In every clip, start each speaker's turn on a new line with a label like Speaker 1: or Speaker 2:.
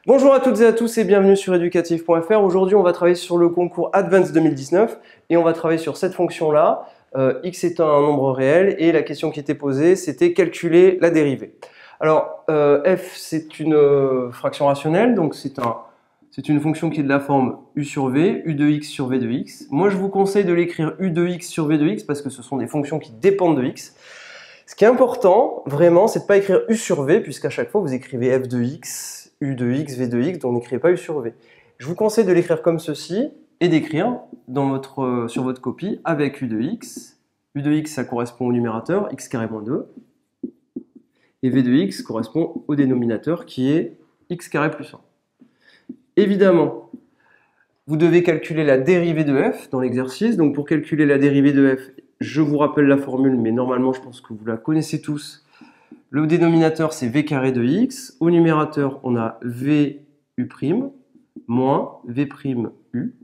Speaker 1: Bonjour à toutes et à tous et bienvenue sur educatif.fr. Aujourd'hui, on va travailler sur le concours Advanced 2019 et on va travailler sur cette fonction-là, x étant un nombre réel, et la question qui était posée, c'était calculer la dérivée. Alors, f, c'est une fraction rationnelle, donc c'est une fonction qui est de la forme u sur v, u de x sur v de x. Moi, je vous conseille de l'écrire u de x sur v de x parce que ce sont des fonctions qui dépendent de x. Ce qui est important, vraiment, c'est de ne pas écrire u sur v, puisqu'à chaque fois, vous écrivez f de x, u de x, v de x, donc n'écrivez pas u sur v. Je vous conseille de l'écrire comme ceci, et d'écrire sur votre copie avec u de x. U de x, ça correspond au numérateur, x carré moins 2. Et v de x correspond au dénominateur, qui est x carré plus 1. Évidemment, vous devez calculer la dérivée de f dans l'exercice. Donc pour calculer la dérivée de f, je vous rappelle la formule, mais normalement je pense que vous la connaissez tous. Le dénominateur c'est v carré de x. Au numérateur, on a v u' moins v' u.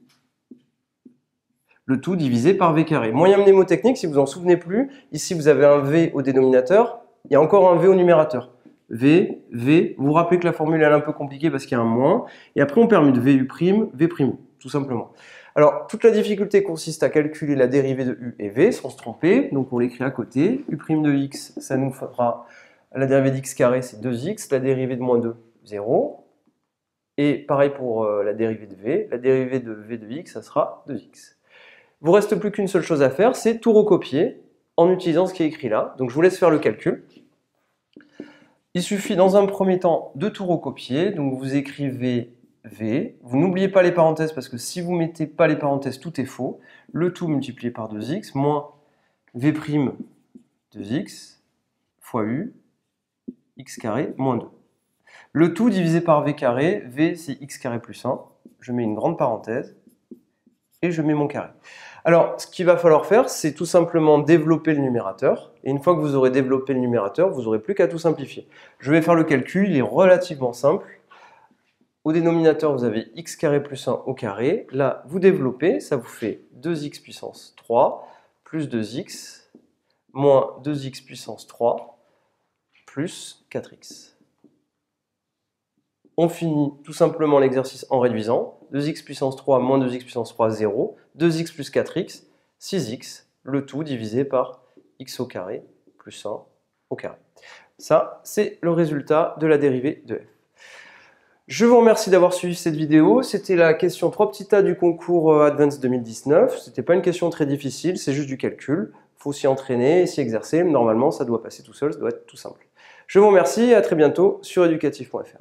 Speaker 1: Le tout divisé par v carré. Moyen mnémotechnique, si vous en souvenez plus, ici vous avez un v au dénominateur, il y a encore un v au numérateur. V, V, vous vous rappelez que la formule est un peu compliquée parce qu'il y a un moins, et après on permute v u', v', tout simplement. Alors, toute la difficulté consiste à calculer la dérivée de u et v sans se tromper, donc on l'écrit à côté. U' de x, ça nous fera la dérivée d'x carré, c'est 2x, la dérivée de moins 2, 0. Et pareil pour la dérivée de v de x, ça sera 2x. Il ne vous reste plus qu'une seule chose à faire, c'est tout recopier en utilisant ce qui est écrit là. Donc je vous laisse faire le calcul. Il suffit dans un premier temps de tout recopier, donc vous écrivez v, vous n'oubliez pas les parenthèses parce que si vous ne mettez pas les parenthèses, tout est faux. Le tout multiplié par 2x moins v' 2x fois u, x carré moins 2. Le tout divisé par v carré, v c'est x carré plus 1, je mets une grande parenthèse et je mets mon carré. Alors, ce qu'il va falloir faire, c'est tout simplement développer le numérateur. Et une fois que vous aurez développé le numérateur, vous n'aurez plus qu'à tout simplifier. Je vais faire le calcul, il est relativement simple. Au dénominateur, vous avez x carré plus 1 au carré. Là, vous développez, ça vous fait 2x puissance 3 plus 2x moins 2x puissance 3 plus 4x. On finit tout simplement l'exercice en réduisant. 2x puissance 3 moins 2x puissance 3, 0. 2x plus 4x, 6x. Le tout divisé par x au carré plus 1 au carré. Ça, c'est le résultat de la dérivée de f. Je vous remercie d'avoir suivi cette vidéo. C'était la question 3 petits a du concours Advanced 2019. Ce n'était pas une question très difficile, c'est juste du calcul. Il faut s'y entraîner et s'y exercer. Normalement, ça doit passer tout seul, ça doit être tout simple. Je vous remercie et à très bientôt sur educatif.fr.